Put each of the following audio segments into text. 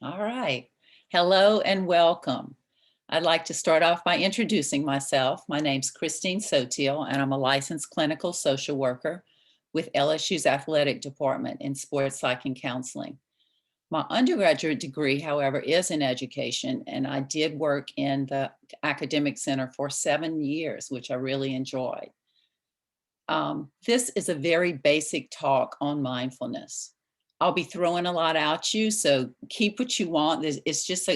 All right. Hello and welcome. I'd like to start off by introducing myself. My name's Christine Sotile, and I'm a licensed clinical social worker with LSU's athletic department in sports psych and counseling. My undergraduate degree, however, is in education, and I did work in the academic center for 7 years, which I really enjoyed. This is a very basic talk on mindfulness. I'll be throwing a lot at you, so keep what you want. It's just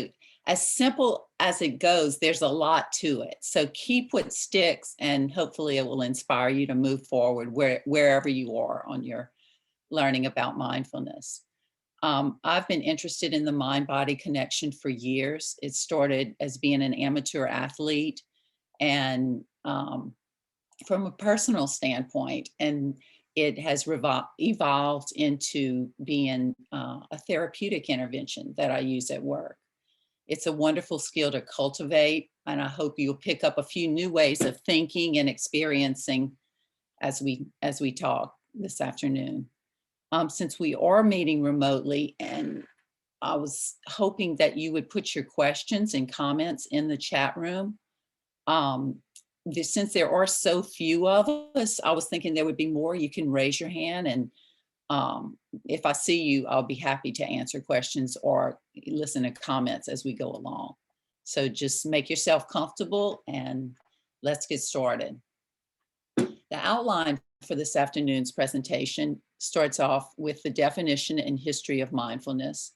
as simple as it goes. There's a lot to it. So keep what sticks, and hopefully it will inspire you to move forward wherever you are on your learning about mindfulness. I've been interested in the mind-body connection for years. It started as being an amateur athlete and from a personal standpoint, and it has evolved into being a therapeutic intervention that I use at work. It's a wonderful skill to cultivate, and I hope you'll pick up a few new ways of thinking and experiencing as we talk this afternoon. Since we are meeting remotely, and I was hoping that you would put your questions and comments in the chat room. Since there are so few of us, I was thinking there would be more. You can raise your hand, and if I see you, I'll be happy to answer questions or listen to comments as we go along. So just make yourself comfortable and let's get started. The outline for this afternoon's presentation starts off with the definition and history of mindfulness,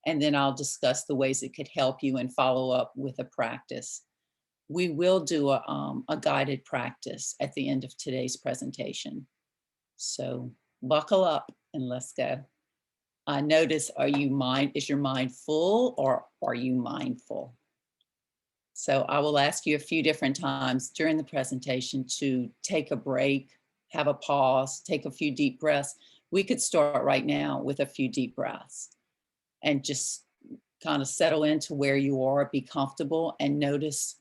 and then I'll discuss the ways it could help you and follow up with a practice. We will do a guided practice at the end of today's presentation. So buckle up and let's go. Notice, is your mind full or are you mindful? So I will ask you a few different times during the presentation to take a break, have a pause, take a few deep breaths. We could start right now with a few deep breaths and just kind of settle into where you are, be comfortable, and notice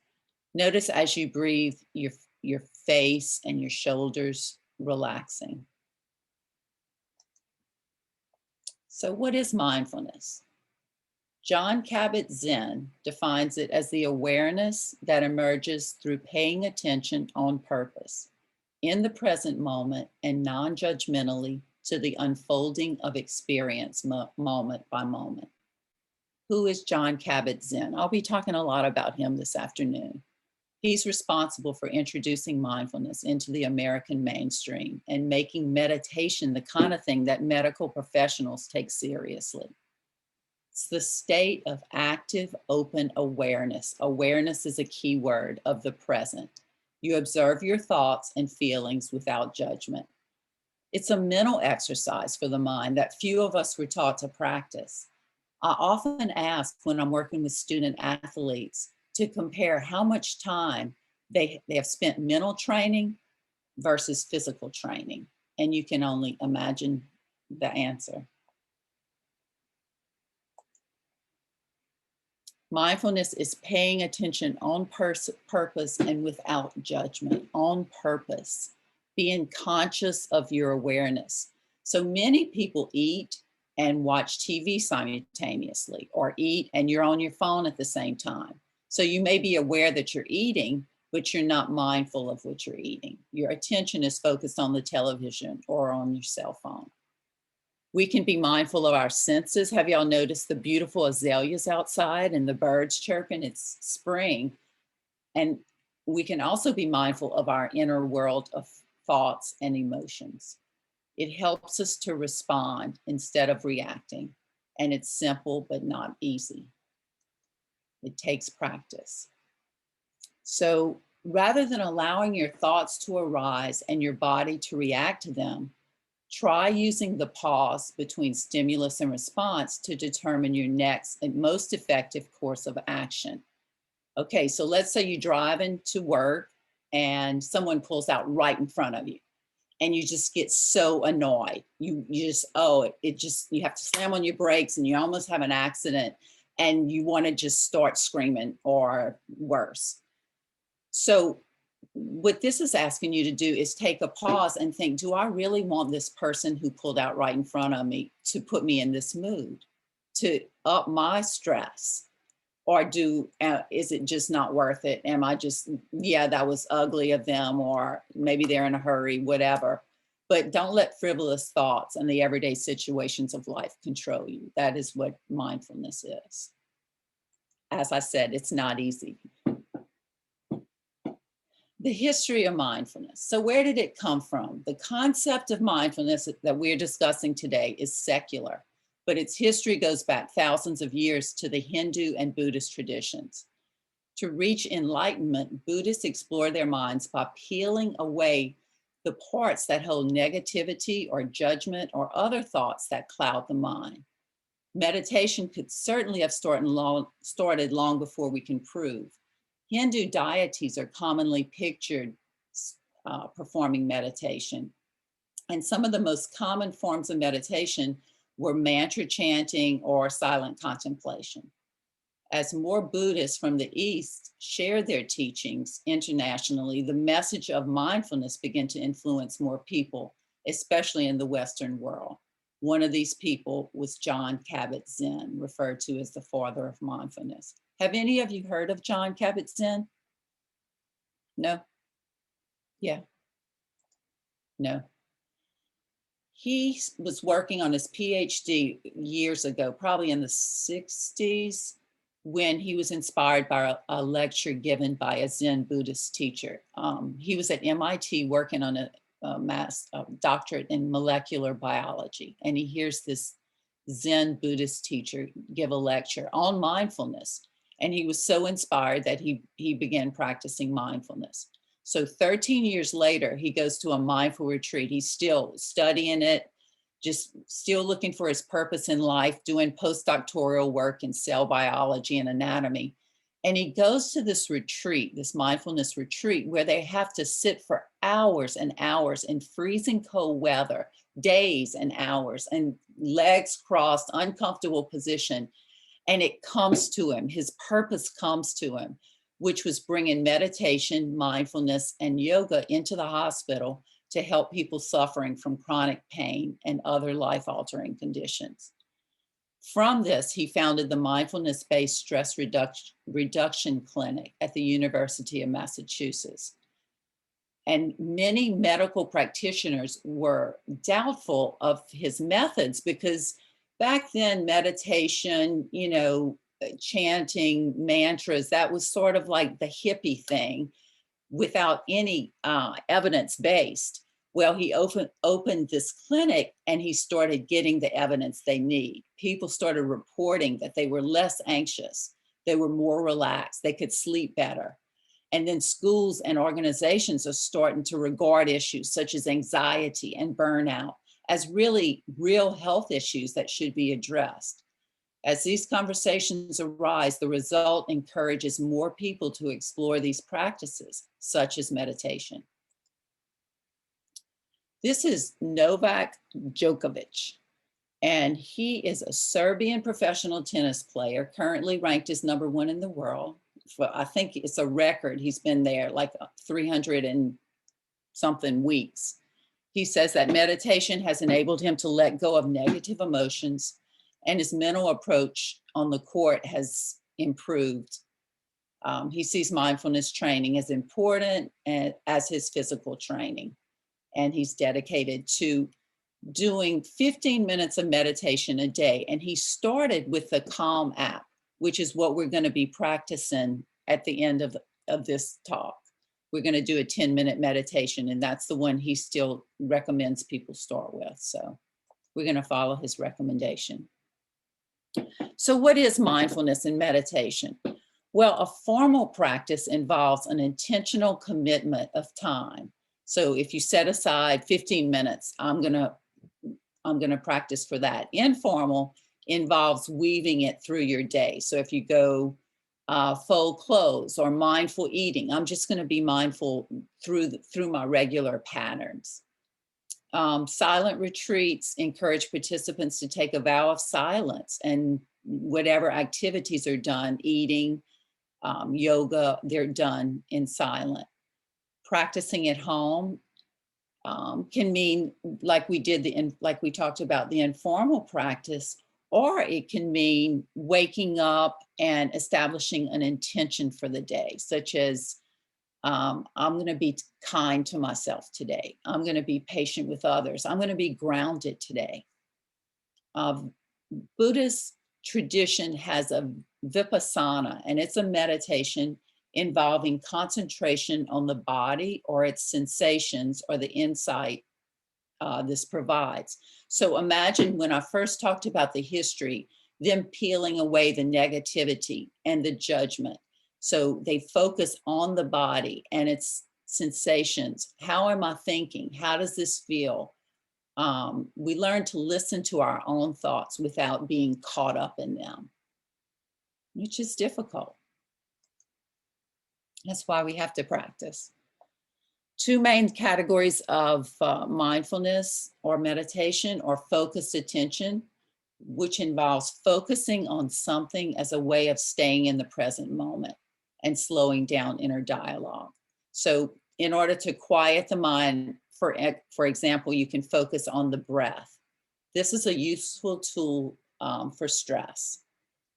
as you breathe, your face and your shoulders relaxing. So what is mindfulness? Jon Kabat-Zinn defines it as the awareness that emerges through paying attention on purpose, in the present moment and non-judgmentally to the unfolding of experience moment by moment. Who is Jon Kabat-Zinn? I'll be talking a lot about him this afternoon. He's responsible for introducing mindfulness into the American mainstream and making meditation the kind of thing that medical professionals take seriously. It's the state of active, open awareness. Awareness is a key word of the present. You observe your thoughts and feelings without judgment. It's a mental exercise for the mind that few of us were taught to practice. I often ask when I'm working with student athletes to compare how much time they have spent mental training versus physical training. And you can only imagine the answer. Mindfulness is paying attention on purpose and without judgment, on purpose, being conscious of your awareness. So many people eat and watch TV simultaneously, or eat and you're on your phone at the same time. So you may be aware that you're eating, but you're not mindful of what you're eating. Your attention is focused on the television or on your cell phone. We can be mindful of our senses. Have y'all noticed the beautiful azaleas outside and the birds chirping? It's spring. And we can also be mindful of our inner world of thoughts and emotions. It helps us to respond instead of reacting. And it's simple, but not easy. It takes practice. So rather than allowing your thoughts to arise and your body to react to them, try using the pause between stimulus and response to determine your next and most effective course of action. Okay, so let's say you're driving to work and someone pulls out right in front of you and you just get so annoyed. You have to slam on your brakes and you almost have an accident and you want to just start screaming or worse. So what this is asking you to do is take a pause and think, do I really want this person who pulled out right in front of me to put me in this mood, to up my stress? Or is it just not worth it? Am I just, yeah, that was ugly of them, or maybe they're in a hurry, whatever. But don't let frivolous thoughts and the everyday situations of life control you. That is what mindfulness is. As I said, it's not easy. The history of mindfulness. So where did it come from? The concept of mindfulness that we're discussing today is secular, but its history goes back thousands of years to the Hindu and Buddhist traditions. To reach enlightenment, Buddhists explore their minds by peeling away the parts that hold negativity or judgment or other thoughts that cloud the mind. Meditation could certainly have started long before we can prove. Hindu deities are commonly pictured performing meditation. And some of the most common forms of meditation were mantra chanting or silent contemplation. As more Buddhists from the East shared their teachings internationally, the message of mindfulness began to influence more people, especially in the Western world. One of these people was Jon Kabat-Zinn, referred to as the father of mindfulness. Have any of you heard of Jon Kabat-Zinn? No? Yeah. No. He was working on his PhD years ago, probably in the 60s, when he was inspired by a lecture given by a Zen Buddhist teacher. He was at MIT working on a doctorate in molecular biology, and he hears this Zen Buddhist teacher give a lecture on mindfulness, and he was so inspired that he began practicing mindfulness. So 13 years later, he goes to a mindful retreat. He's still studying it, just still looking for his purpose in life, doing postdoctoral work in cell biology and anatomy. And he goes to this retreat, this mindfulness retreat, where they have to sit for hours and hours in freezing cold weather, days and hours, and legs crossed, uncomfortable position. And it comes to him, his purpose comes to him, which was bringing meditation, mindfulness, and yoga into the hospital to help people suffering from chronic pain and other life-altering conditions. From this, he founded the mindfulness-based stress reduction clinic at the University of Massachusetts. And many medical practitioners were doubtful of his methods because back then, meditation, chanting mantras, that was sort of like the hippie thing without any evidence-based. Well, he opened this clinic and he started getting the evidence they need. People started reporting that they were less anxious, they were more relaxed, they could sleep better. And then schools and organizations are starting to regard issues such as anxiety and burnout as really real health issues that should be addressed. As these conversations arise, the result encourages more people to explore these practices, such as meditation. This is Novak Djokovic, and he is a Serbian professional tennis player, currently ranked as #1 in the world. I think it's a record. He's been there like 300 and something weeks. He says that meditation has enabled him to let go of negative emotions, and his mental approach on the court has improved. He sees mindfulness training as important as his physical training, and he's dedicated to doing 15 minutes of meditation a day. And he started with the Calm app, which is what we're going to be practicing at the end of this talk. We're going to do a 10-minute meditation, and that's the one he still recommends people start with. So we're going to follow his recommendation. So what is mindfulness and meditation? Well, a formal practice involves an intentional commitment of time. So if you set aside 15 minutes, I'm going to practice for that. Informal involves weaving it through your day. So if you go fold clothes or mindful eating, I'm just going to be mindful through my regular patterns. Silent retreats encourage participants to take a vow of silence, and whatever activities are done, eating, yoga, they're done in silent. Practicing at home can mean, like we talked about, the informal practice, Or it can mean waking up and establishing an intention for the day, such as I'm going to be kind to myself today. I'm going to be patient with others. I'm going to be grounded today. Buddhist tradition has a vipassana, and it's a meditation involving concentration on the body or its sensations or the insight this provides. So imagine when I first talked about the history, them peeling away the negativity and the judgment. So they focus on the body and its sensations. How am I thinking? How does this feel? We learn to listen to our own thoughts without being caught up in them, which is difficult. That's why we have to practice. Two main categories of mindfulness or meditation or focused attention, which involves focusing on something as a way of staying in the present moment and slowing down inner dialogue. So in order to quiet the mind, for example, you can focus on the breath. This is a useful tool for stress.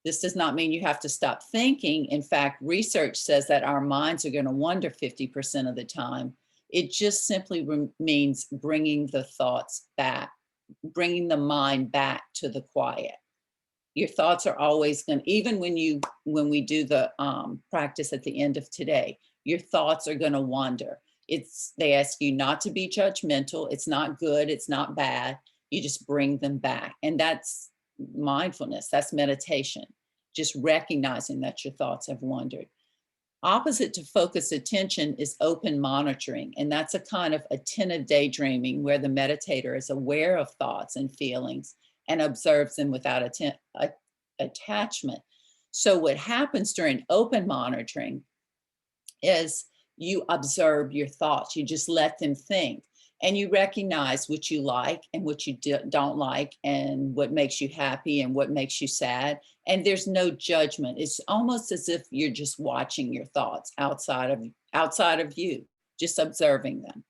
This does not mean you have to stop thinking. In fact, research says that our minds are going to wander 50% of the time. It just simply means bringing the thoughts back, bringing the mind back to the quiet. Your thoughts are always going to, even when we do the practice at the end of today, your thoughts are going to wander. They ask you not to be judgmental. It's not good. It's not bad. You just bring them back. And that's mindfulness. That's meditation. Just recognizing that your thoughts have wandered. Opposite to focused attention is open monitoring. And that's a kind of attentive daydreaming where the meditator is aware of thoughts and feelings and observes them without attachment. So what happens during open monitoring is you observe your thoughts. You just let them think. And you recognize what you like and what you don't like, and what makes you happy and what makes you sad. And there's no judgment. It's almost as if you're just watching your thoughts outside of you, just observing them.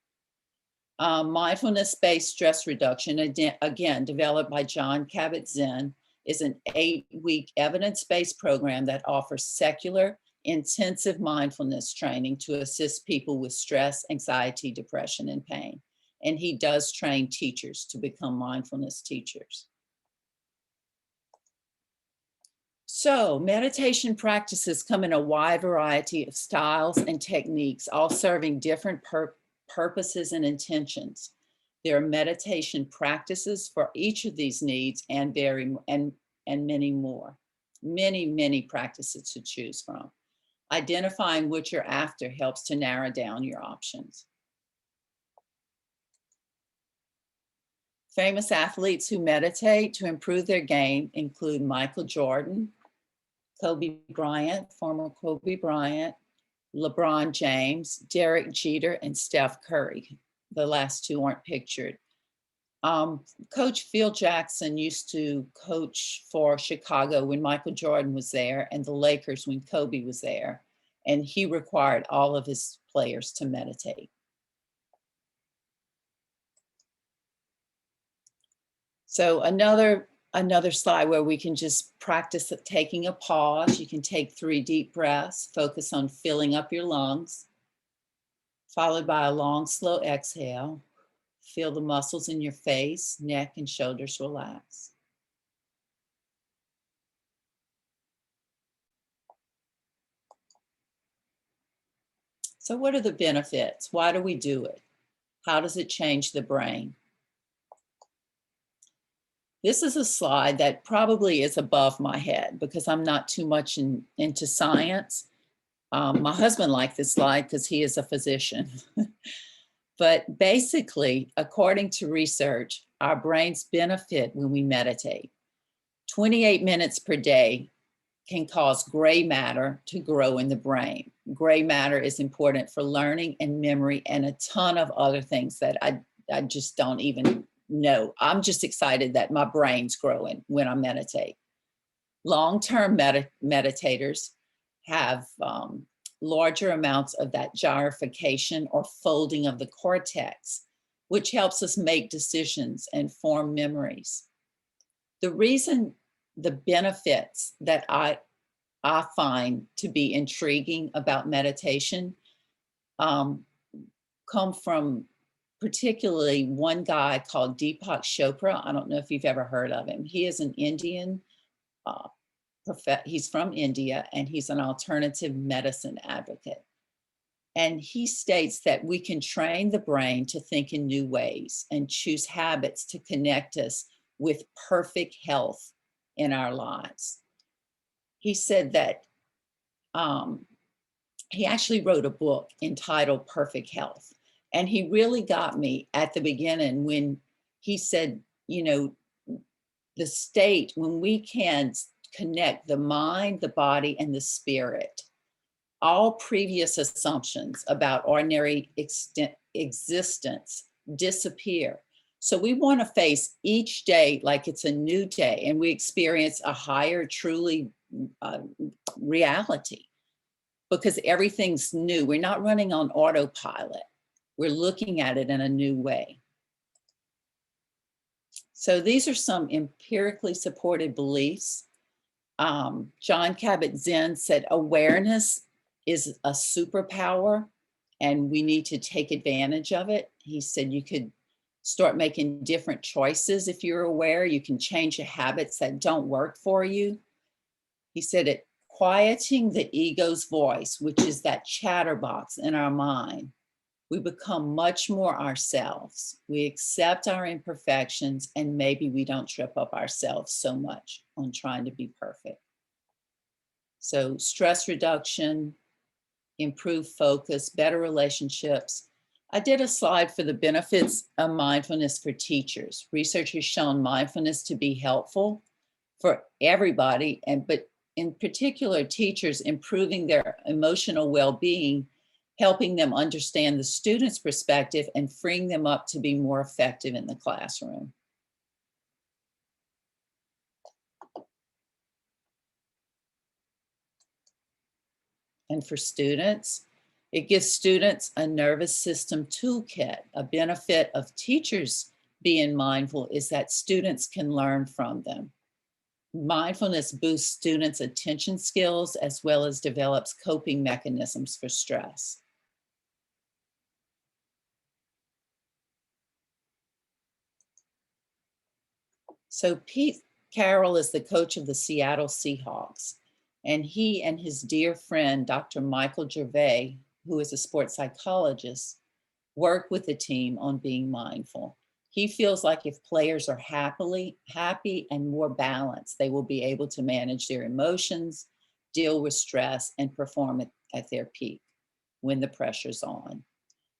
Mindfulness-based stress reduction, again, developed by John Kabat-Zinn, is an 8-week evidence-based program that offers secular, intensive mindfulness training to assist people with stress, anxiety, depression, and pain. And he does train teachers to become mindfulness teachers. So meditation practices come in a wide variety of styles and techniques, all serving different purposes and intentions. There are meditation practices for each of these needs and many more. Many practices to choose from. Identifying what you're after helps to narrow down your options. Famous athletes who meditate to improve their game include Michael Jordan, Kobe Bryant, former Kobe Bryant, LeBron James, Derek Jeter, and Steph Curry. The last two aren't pictured. Coach Phil Jackson used to coach for Chicago when Michael Jordan was there, and the Lakers when Kobe was there. And he required all of his players to meditate. So another slide where we can just practice taking a pause. You can take 3 deep breaths, focus on filling up your lungs, followed by a long, slow exhale. Feel the muscles in your face, neck, and shoulders relax. So what are the benefits? Why do we do it? How does it change the brain? This is a slide that probably is above my head because I'm not too much into science. My husband liked this slide because he is a physician. But basically, according to research, our brains benefit when we meditate. 28 minutes per day can cause gray matter to grow in the brain. Gray matter is important for learning and memory and a ton of other things that I just don't even know. I'm just excited that my brain's growing when I meditate. Long-term meditators have larger amounts of that gyrification or folding of the cortex, which helps us make decisions and form memories. The reason the benefits that I find to be intriguing about meditation um, come from particularly one guy called Deepak Chopra. I don't know if you've ever heard of him. He is an Indian, uh, he's from India, and he's an alternative medicine advocate. And he states that we can train the brain to think in new ways and choose habits to connect us with perfect health in our lives. He said that he actually wrote a book entitled Perfect Health. And he really got me at the beginning when he said, you know, the state, when we can connect the mind, the body, and the spirit, all previous assumptions about ordinary existence disappear. So we want to face each day like it's a new day, and we experience a higher, truly reality, because everything's new. We're not running on autopilot. We're looking at it in a new way. So these are some empirically supported beliefs. John Kabat-Zinn said awareness is a superpower and we need to take advantage of it. He said you could start making different choices if you're aware. You can change the habits that don't work for you. He said it quieting the ego's voice, which is that chatterbox in our mind. We become much more ourselves. We accept our imperfections, and maybe we don't trip up ourselves so much on trying to be perfect. So stress reduction, improved focus, better relationships. I did a slide for the benefits of mindfulness for teachers. Research has shown mindfulness to be helpful for everybody, but in particular teachers, improving their emotional well-being, helping them understand the student's perspective and freeing them up to be more effective in the classroom. And for students, it gives students a nervous system toolkit. A benefit of teachers being mindful is that students can learn from them. Mindfulness boosts students' attention skills as well as develops coping mechanisms for stress. So Pete Carroll is the coach of the Seattle Seahawks, and he and his dear friend, Dr. Michael Gervais, who is a sports psychologist, work with the team on being mindful. He feels like if players are happy and more balanced, they will be able to manage their emotions, deal with stress, and perform at their peak when the pressure's on.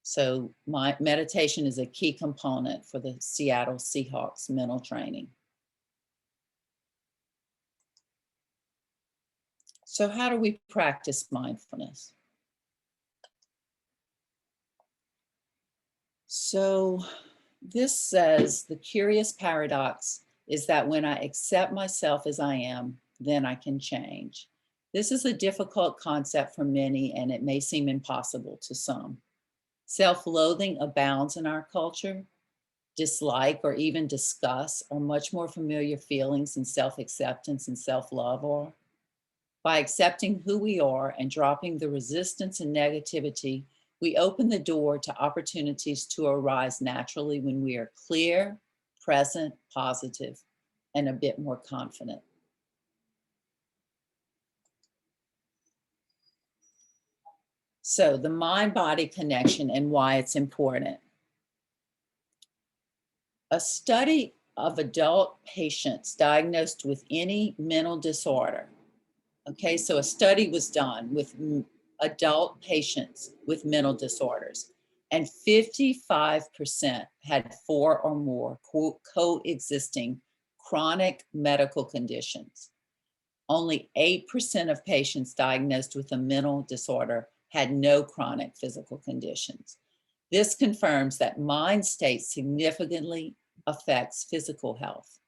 So my meditation is a key component for the Seattle Seahawks mental training. So how do we practice mindfulness? So this says the curious paradox is that when I accept myself as I am, then I can change. This is a difficult concept for many, and it may seem impossible to some. Self-loathing abounds in our culture. Dislike or even disgust are much more familiar feelings than self-acceptance and self-love are. By accepting who we are and dropping the resistance and negativity, we open the door to opportunities to arise naturally when we are clear, present, positive, and a bit more confident. So the mind-body connection and why it's important. A study of adult patients diagnosed with any mental disorder. Okay, so a study was done with adult patients with mental disorders, and 55% had 4 or more coexisting chronic medical conditions. Only 8% of patients diagnosed with a mental disorder had no chronic physical conditions. This confirms that mind state significantly affects physical health.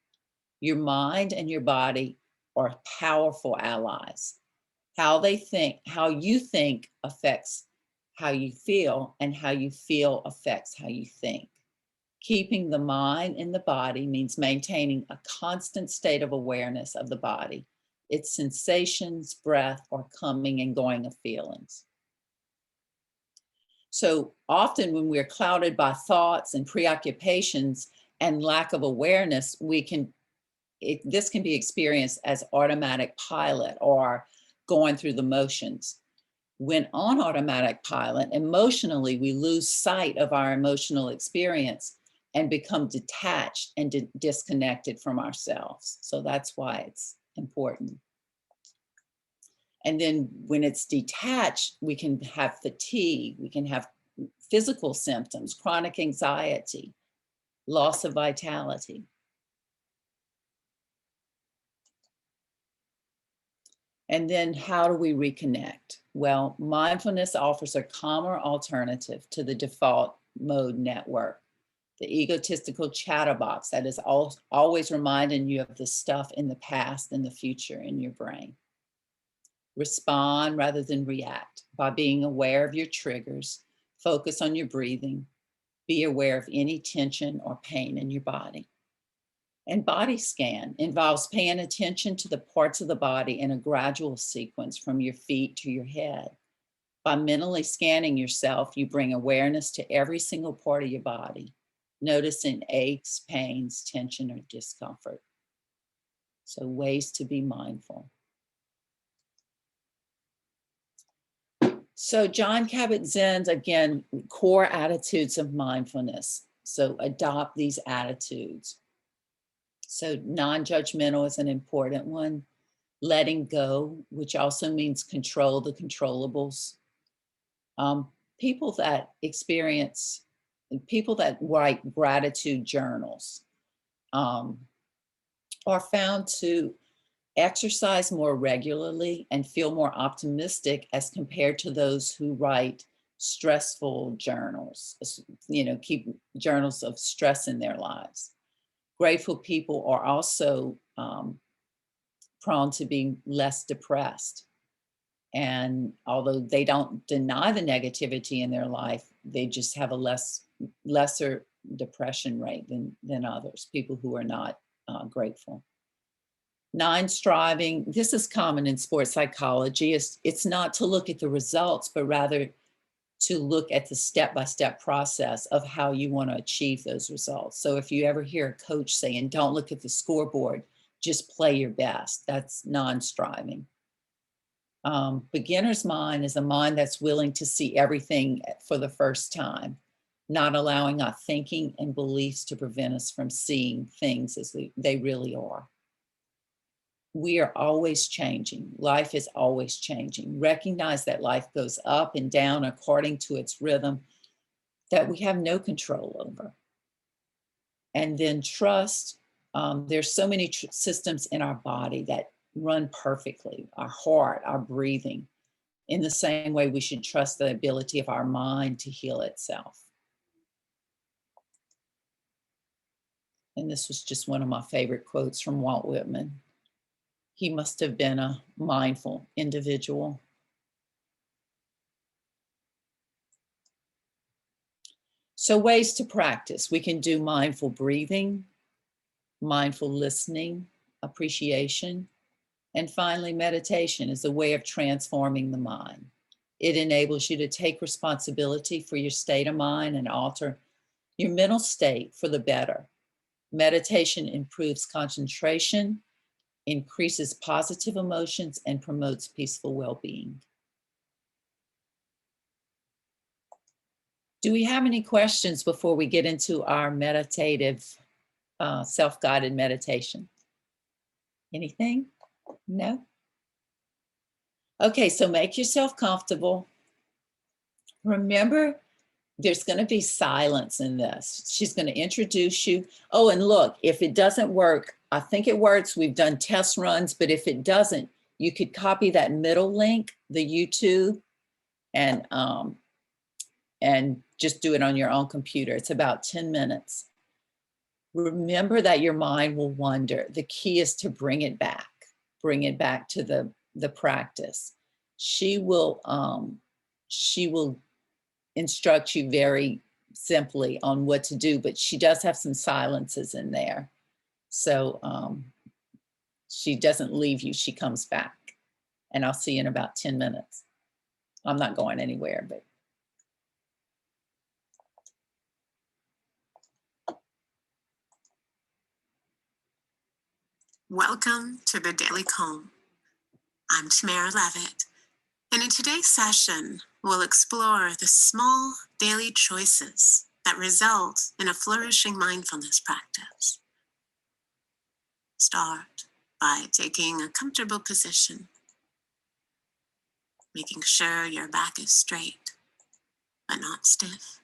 Your mind and your body are powerful allies. How you think affects how you feel, and how you feel affects how you think. Keeping the mind in the body means maintaining a constant state of awareness of the body, its sensations, breath, or coming and going of feelings. So often when we're clouded by thoughts and preoccupations and lack of awareness, this can be experienced as automatic pilot or going through the motions. When on automatic pilot, emotionally, we lose sight of our emotional experience and become detached and disconnected from ourselves. So that's why it's important. And then when it's detached, we can have fatigue, we can have physical symptoms, chronic anxiety, loss of vitality. And then how do we reconnect? Well, mindfulness offers a calmer alternative to the default mode network, the egotistical chatterbox that is always reminding you of the stuff in the past and the future in your brain. Respond rather than react by being aware of your triggers, focus on your breathing, be aware of any tension or pain in your body. And body scan involves paying attention to the parts of the body in a gradual sequence from your feet to your head. By mentally scanning yourself, you bring awareness to every single part of your body, noticing aches, pains, tension, or discomfort. So ways to be mindful. So John Kabat-Zinn's, again, core attitudes of mindfulness. So adopt these attitudes. So non-judgmental is an important one. Letting go, which also means control the controllables. People that write gratitude journals are found to exercise more regularly and feel more optimistic as compared to those who write stressful journals, keep journals of stress in their lives. Grateful people are also prone to being less depressed. And although they don't deny the negativity in their life, they just have a lesser depression rate than others, people who are not grateful. 9, striving. This is common in sports psychology. It's not to look at the results, but rather to look at the step-by-step process of how you want to achieve those results. So if you ever hear a coach saying, don't look at the scoreboard, just play your best, that's non-striving. Beginner's mind is a mind that's willing to see everything for the first time, not allowing our thinking and beliefs to prevent us from seeing things as they really are. We are always changing. Life is always changing. Recognize that life goes up and down according to its rhythm that we have no control over. And then trust. There's so many systems in our body that run perfectly, our heart, our breathing. In the same way, we should trust the ability of our mind to heal itself. And this was just one of my favorite quotes from Walt Whitman. He must have been a mindful individual. So ways to practice. We can do mindful breathing, mindful listening, appreciation, and finally, meditation is a way of transforming the mind. It enables you to take responsibility for your state of mind and alter your mental state for the better. Meditation improves concentration, increases positive emotions, and promotes peaceful well-being. Do we have any questions before we get into our meditative, self-guided meditation? Anything? No? Okay, so make yourself comfortable. Remember, there's going to be silence in this. She's going to introduce you. Oh, and look, if it doesn't work, I think it works. We've done test runs, but if it doesn't, you could copy that middle link, the YouTube, and just do it on your own computer. It's about 10 minutes. Remember that your mind will wander. The key is to bring it back to the practice. She will instruct you very simply on what to do, but she does have some silences in there. So she doesn't leave you, she comes back. And I'll see you in about 10 minutes. I'm not going anywhere, but. Welcome to the Daily Calm. I'm Tamara Levitt, and in today's session, we'll explore the small daily choices that result in a flourishing mindfulness practice. Start by taking a comfortable position, making sure your back is straight but not stiff.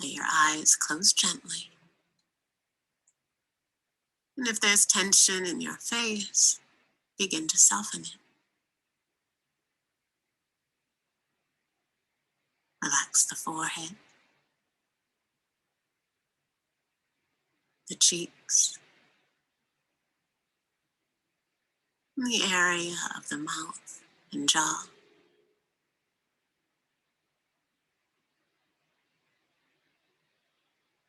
Let your eyes close gently. And if there's tension in your face, begin to soften it. Relax the forehead, the cheeks, and the area of the mouth and jaw.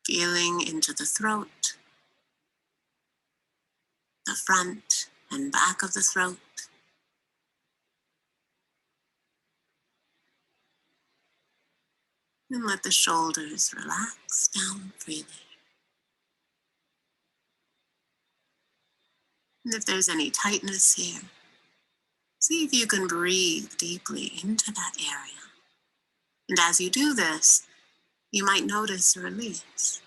Feeling into the throat, the front and back of the throat, and let the shoulders relax down freely. And if there's any tightness here, see if you can breathe deeply into that area. And as you do this, you might notice a release.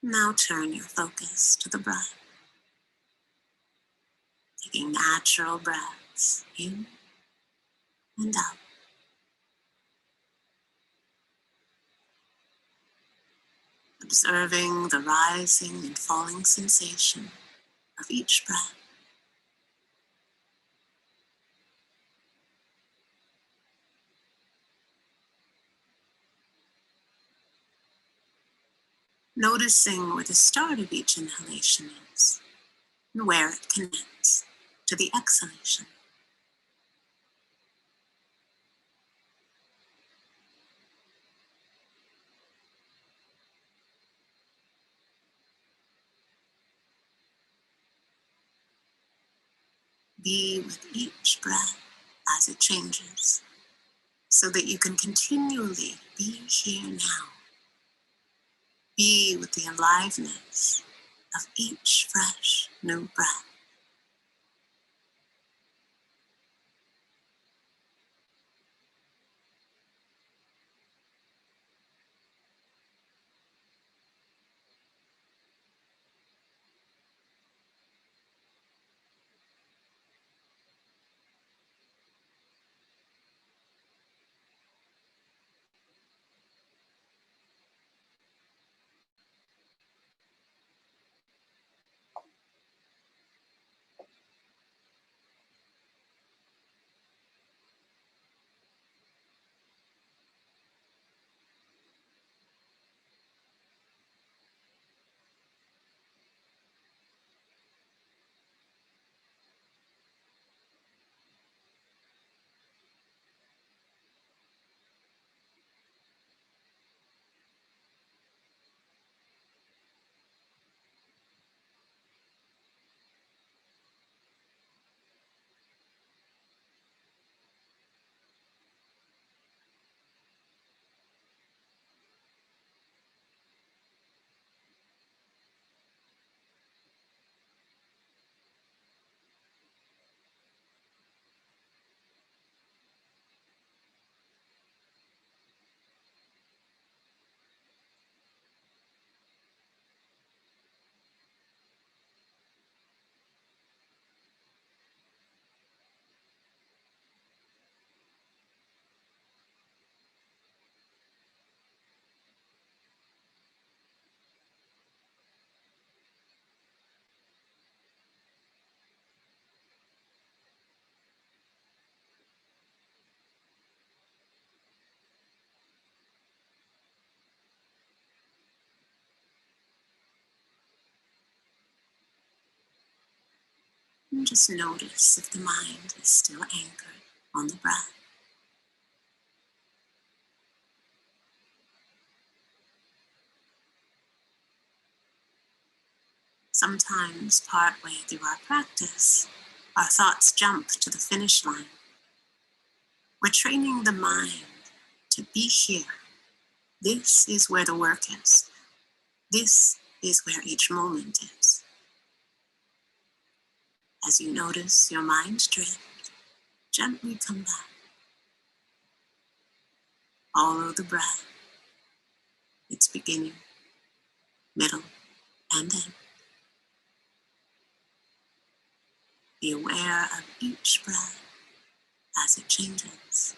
Now turn your focus to the breath, taking natural breaths in and out. Observing the rising and falling sensation of each breath. Noticing where the start of each inhalation is and where it connects to the exhalation. Be with each breath as it changes, so that you can continually be here now. Be with the aliveness of each fresh new breath. And just notice if the mind is still anchored on the breath. Sometimes, partway through our practice, our thoughts jump to the finish line. We're training the mind to be here. This is where the work is. This is where each moment is. As you notice your mind drift, gently come back. Follow the breath, its beginning, middle, and end. Be aware of each breath as it changes.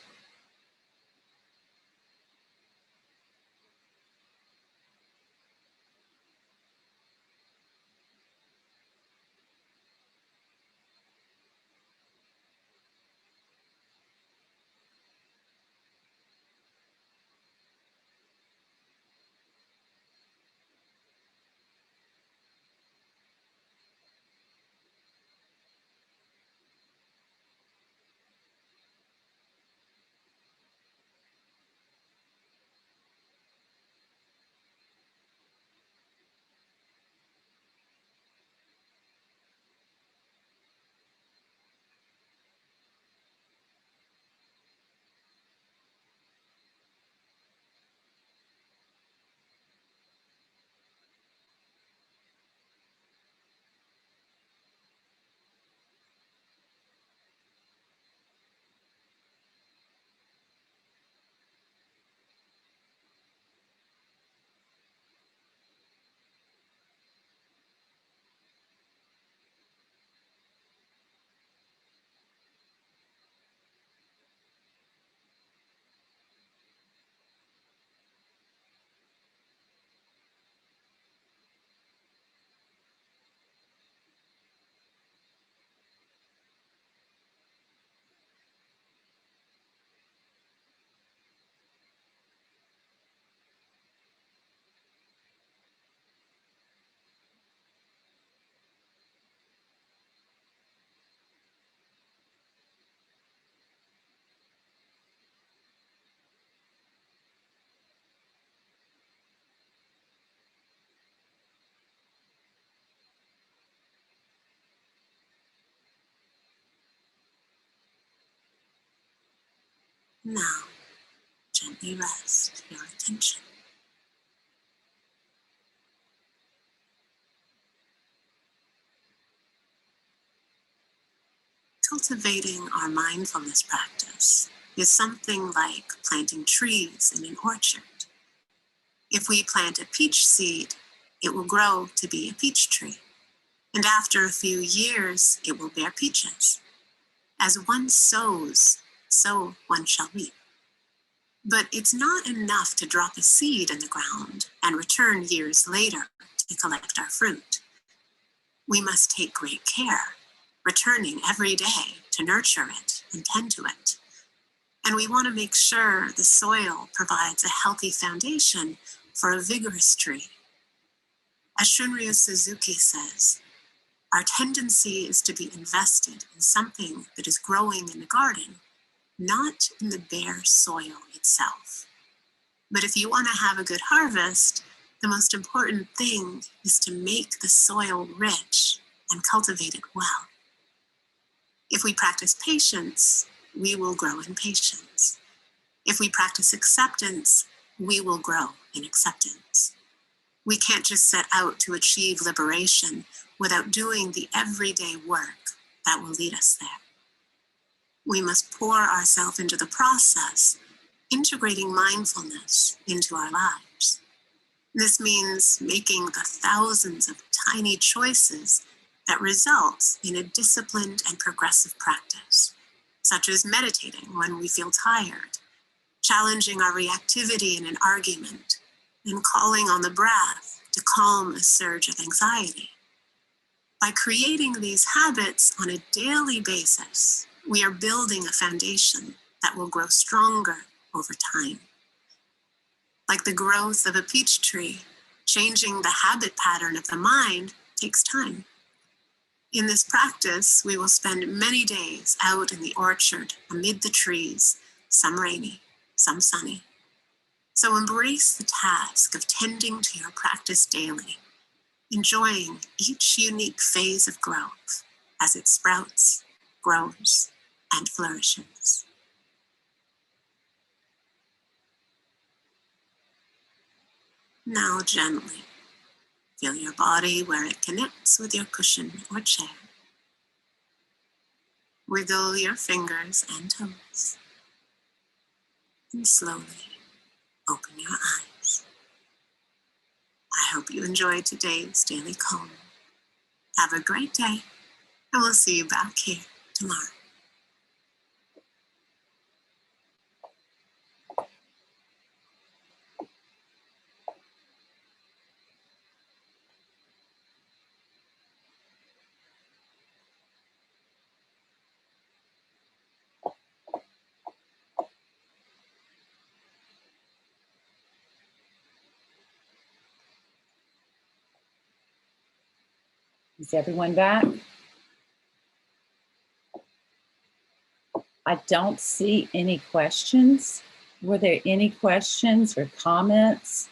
Now, gently rest your attention. Cultivating our mindfulness practice is something like planting trees in an orchard. If we plant a peach seed, it will grow to be a peach tree. And after a few years, it will bear peaches. As one sows, so one shall reap. But it's not enough to drop a seed in the ground and return years later to collect our fruit. We must take great care, returning every day to nurture it and tend to it. And we want to make sure the soil provides a healthy foundation for a vigorous tree. As Shunryu Suzuki says, our tendency is to be invested in something that is growing in the garden, not in the bare soil itself. But if you want to have a good harvest, the most important thing is to make the soil rich and cultivate it well. If we practice patience, we will grow in patience. If we practice acceptance, we will grow in acceptance. We can't just set out to achieve liberation without doing the everyday work that will lead us there. We must pour ourselves into the process, integrating mindfulness into our lives. This means making the thousands of tiny choices that result in a disciplined and progressive practice, such as meditating when we feel tired, challenging our reactivity in an argument, and calling on the breath to calm a surge of anxiety. By creating these habits on a daily basis, we are building a foundation that will grow stronger over time. Like the growth of a peach tree, changing the habit pattern of the mind takes time. In this practice, we will spend many days out in the orchard, amid the trees, some rainy, some sunny. So embrace the task of tending to your practice daily, enjoying each unique phase of growth as it sprouts, grows, and flourishes. Now gently feel your body where it connects with your cushion or chair. Wiggle your fingers and toes. And slowly open your eyes. I hope you enjoyed today's daily calm. Have a great day, and we'll see you back here tomorrow. Is everyone back? I don't see any questions. Were there any questions or comments?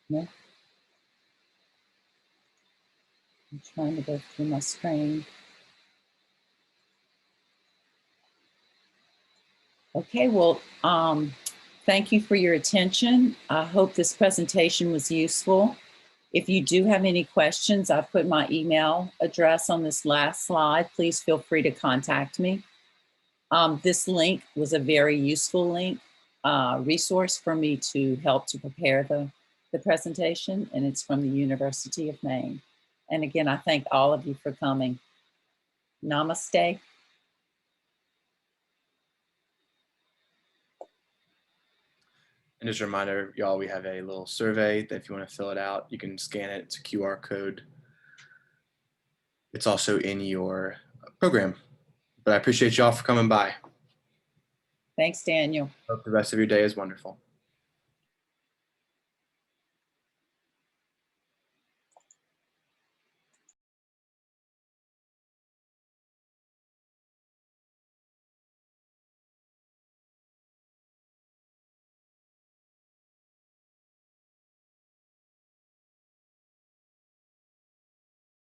No. I'm trying to go through my screen. Okay, well, thank you for your attention. I hope this presentation was useful. If you do have any questions, I've put my email address on this last slide. Please feel free to contact me. This link was a very useful link, resource for me to help to prepare the presentation, and it's from the University of Maine. And again, I thank all of you for coming. Namaste. And just a reminder, y'all, we have a little survey that if you want to fill it out, you can scan it. It's a QR code. It's also in your program. But I appreciate y'all for coming by. Thanks, Daniel. Hope the rest of your day is wonderful.